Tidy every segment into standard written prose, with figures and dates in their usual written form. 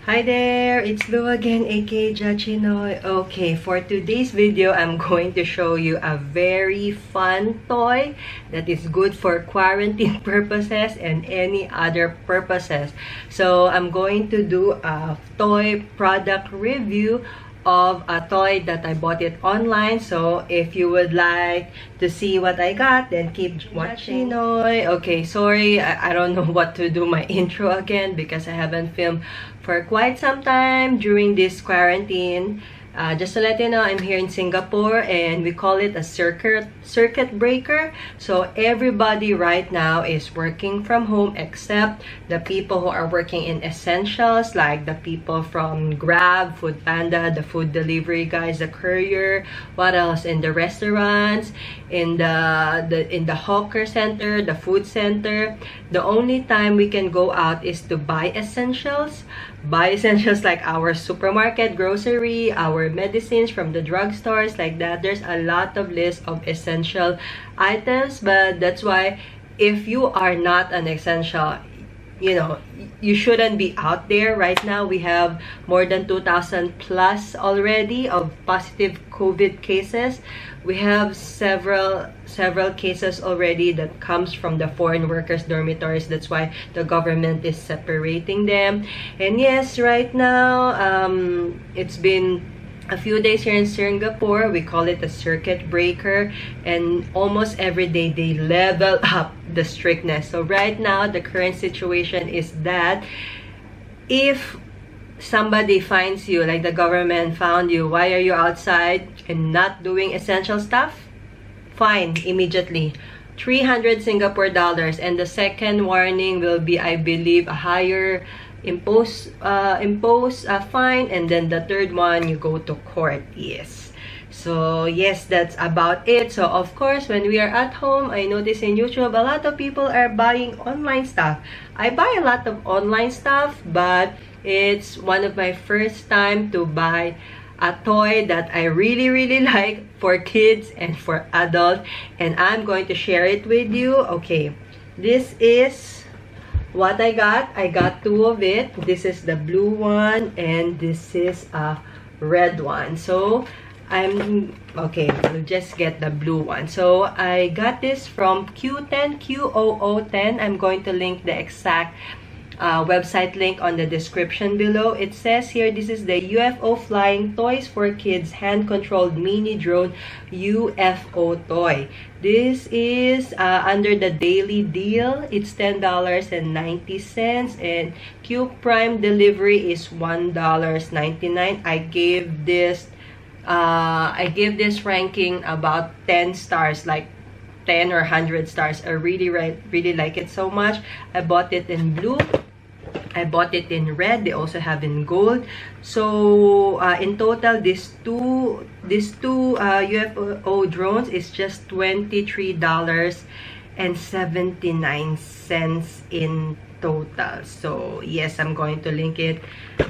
Hi there, it's Lou again, aka Jachinoy. Okay, for today's video, I'm going to show you a very fun toy that is good for quarantine purposes and any other purposes. So, I'm going to do a toy product review of a toy that I bought it online. So if you would like to see what I got, then keep watching. Okay, sorry, I don't know what to do my intro again because I haven't filmed for quite some time during this quarantine. Just to let you know, I'm here in Singapore and we call it a circuit breaker. So everybody right now is working from home except the people who are working in essentials, like the people from Grab, Food Panda, the food delivery guys, the courier, what else, in the restaurants, in the hawker center, the food center. The only time we can go out is to buy essentials like our supermarket, grocery, our medicines from the drugstores, like that. There's a lot of list of essential items, but that's why if you are not an essential, you shouldn't be out there. Right now we have more than 2,000 plus already of positive COVID cases. We have several cases already that comes from the foreign workers dormitories. That's why the government is separating them. And yes, right now it's been a few days here in Singapore. We call it a circuit breaker, and almost every day they level up the strictness. So right now the current situation is that if somebody finds you, like the government found you, why are you outside and not doing essential stuff? Fine immediately, 300 Singapore dollars, and the second warning will be, I believe, a higher impose fine, and then the third one you go to court. Yes, so yes, that's about it. So of course, when we are at home, I notice in YouTube a lot of people are buying online stuff. I buy a lot of online stuff, but it's one of my first time to buy a toy that I really like for kids and for adults, and I'm going to share it with you. Okay, this is what I got. I got two of it. This is the blue one and this is a red one. So we'll just get the blue one. So I got this from Q0010. I'm going to link the exact website link on the description below. It says here, this is the UFO Flying Toys for Kids Hand-Controlled Mini Drone UFO Toy. This is under the daily deal. It's $10.90 and Q Prime delivery is $1.99. I gave this ranking about 10 stars, like 10 or 100 stars. I really like it so much. I bought it in blue, I bought it in red, they also have in gold. So in total, these two UFO drones is just $23.79 in total. So yes, I'm going to link it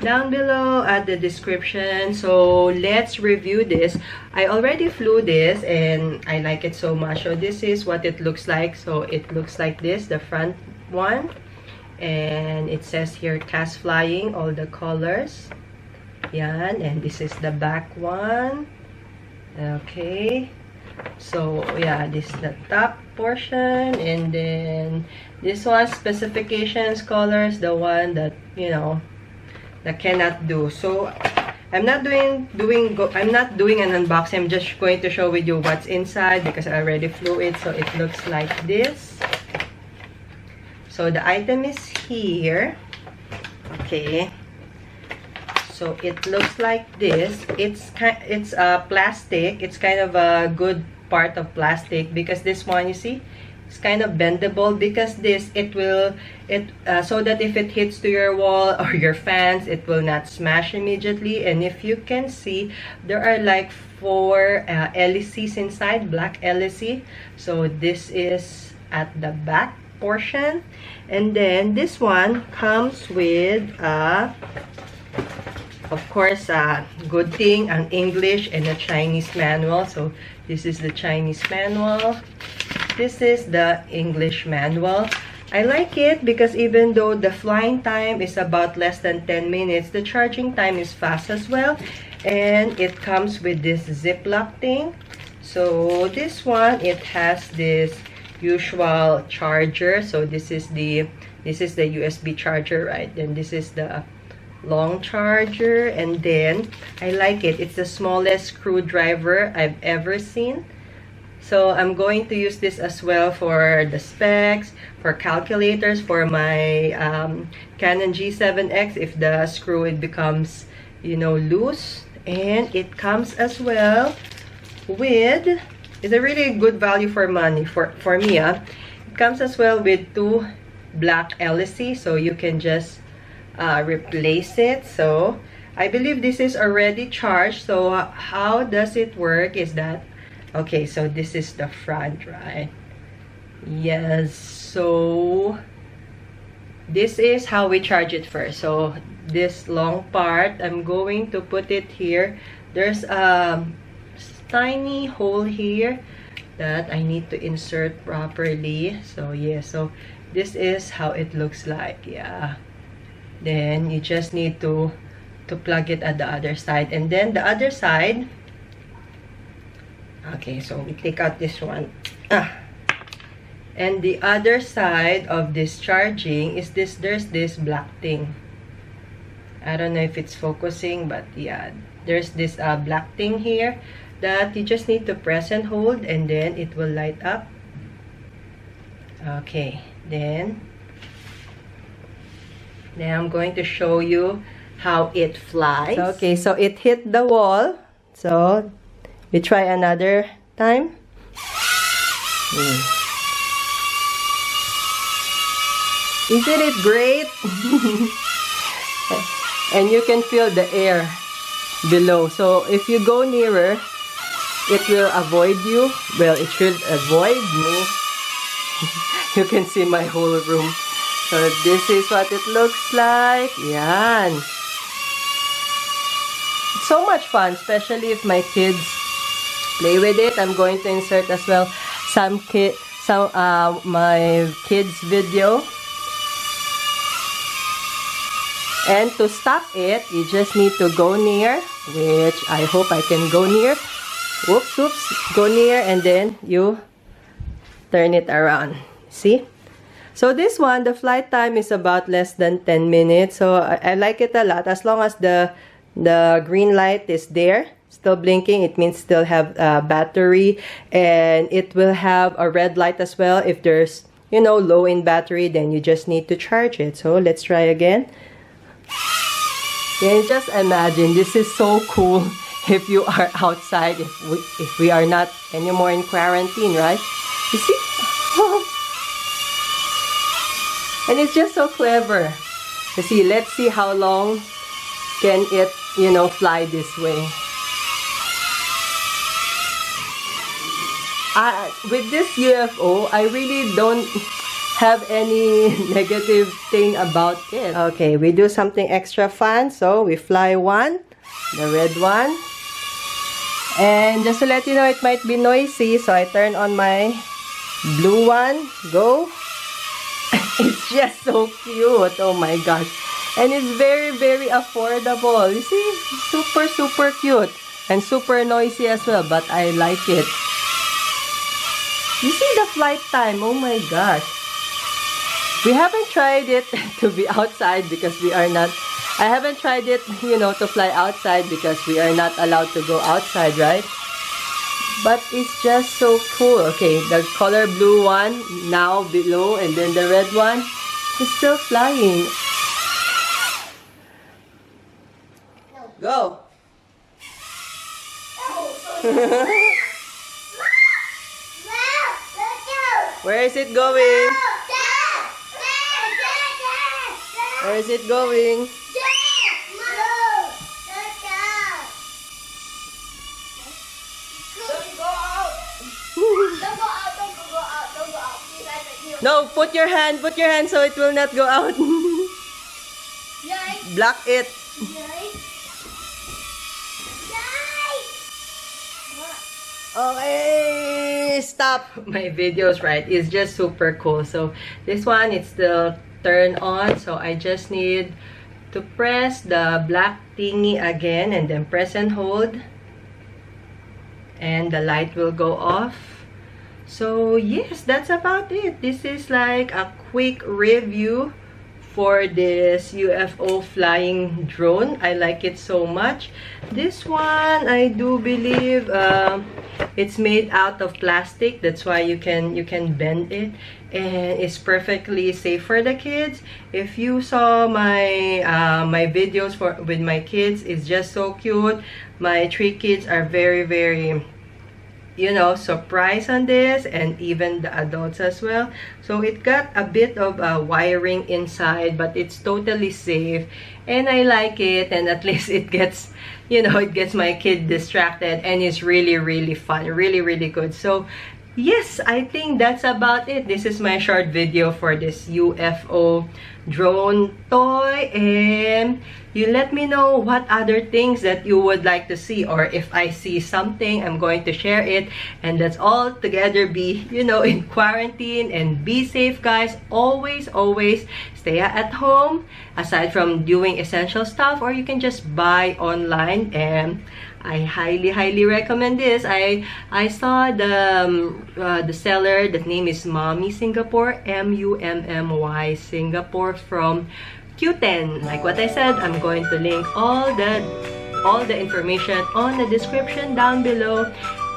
down below at the description. So let's review this. I already flew this and I like it so much. So this is what it looks like. So it looks like this, the front one, and it says here cast flying, all the colors. Yan, and this is the back one. Okay, so yeah, this is the top portion, and then this one, specifications, colors, the one that that cannot do. So I'm not doing an unboxing. I'm just going to show with you what's inside because I already flew it. So it looks like this. So the item is here. Okay, so it looks like this. It's plastic. It's kind of a good part of plastic because this one, you see, it's kind of bendable, because this so that if it hits to your wall or your fans, it will not smash immediately. And if you can see, there are like 4 LECs inside, black LEC. So this is at the back portion, and then this one comes with of course, good thing, an English and a Chinese manual. So this is the Chinese manual, this is the English manual. I like it because even though the flying time is about less than 10 minutes, the charging time is fast as well. And it comes with this ziplock thing. So this one, it has this usual charger. So this is the USB charger, right? Then this is the long charger, and then I like it. It's the smallest screwdriver I've ever seen. So I'm going to use this as well for the specs, for calculators, for my Canon G7X if the screw it becomes, you know, loose. And it comes as well with, it's a really good value for money for me. It comes as well with 2 black LC, so you can just replace it. So I believe this is already charged. So how does it work is that, okay, so this is the front, right? Yes, so this is how we charge it first. So this long part, I'm going to put it here. There's a tiny hole here that I need to insert properly. So yeah, so this is how it looks like. Yeah, then you just need to plug it at the other side, and then the other side. Okay, so we take out this one. And the other side of this charging is this, there's this black thing. I don't know if it's focusing, but yeah, there's this black thing here that you just need to press and hold, and then it will light up. Okay, then I'm going to show you how it flies. Okay, so it hit the wall. So we try another time. Isn't it great? And you can feel the air below. So if you go nearer, it will avoid you. Well, it should avoid me. You can see my whole room. So this is what it looks like. Yan. It's so much fun, especially if my kids play with it. I'm going to insert as well my kids video. And to stop it, you just need to go near, which I hope I can go near. Oops, oops, go near, and then you turn it around. See? So this one, the flight time is about less than 10 minutes. So I like it a lot. As long as the green light is there, still blinking, it means still have battery. And it will have a red light as well. If there's, you know, low in battery, then you just need to charge it. So let's try again. Can you just imagine, this is so cool if you are outside, if we are not anymore in quarantine, right? You see? And it's just so clever. You see, let's see how long can it, you know, fly this way. With this UFO, I really don't have any negative thing about it. Okay, we do something extra fun. So we fly one, the red one. And just to let you know, it might be noisy, so I turn on my blue one. Go. It's just so cute. Oh my gosh. And it's very, very affordable. You see? Super, super cute. And super noisy as well, but I like it. You see the flight time? Oh my gosh. We haven't tried it to be outside because we are not, I haven't tried it, you know, to fly outside because we are not allowed to go outside, right? But it's just so cool. Okay, the color blue one now below, and then the red one is still flying. Go! Where is it going? Where is it going? No, put your hand so it will not go out. Block it. Okay, stop my videos, right? It's just super cool. So this one, it's still turned on. So I just need to press the black thingy again and then press and hold. And the light will go off. So yes, that's about it. This is like a quick review for this UFO flying drone. I like it so much. This one, I do believe it's made out of plastic. That's why you can bend it, and it's perfectly safe for the kids. If you saw my my videos with my kids, it's just so cute. My 3 kids are very, you know, surprised on this, and even the adults as well. So it got a bit of wiring inside, but it's totally safe, and I like it. And at least it gets, you know, it gets my kid distracted, and it's really fun, really good. So yes, I think that's about it. This is my short video for this UFO drone toy, and you let me know what other things that you would like to see, or if I see something, I'm going to share it. And let's all together be, you know, in quarantine, and be safe, guys. Always stay at home, aside from doing essential stuff, or you can just buy online. And I highly recommend this. I saw the seller, that name is Mommy Singapore, MUMMY Singapore, from Q10. Like what I said, I'm going to link all the information on the description down below.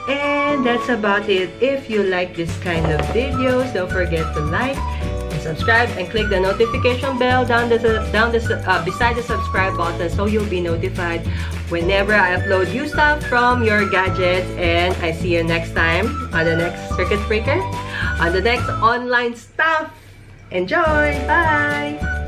And that's about it. If you like this kind of videos, don't forget to like and subscribe, and click the notification bell beside the subscribe button, so you'll be notified whenever I upload new stuff from your gadgets. And I see you next time on the next circuit breaker, on the next online stuff. Enjoy! Bye!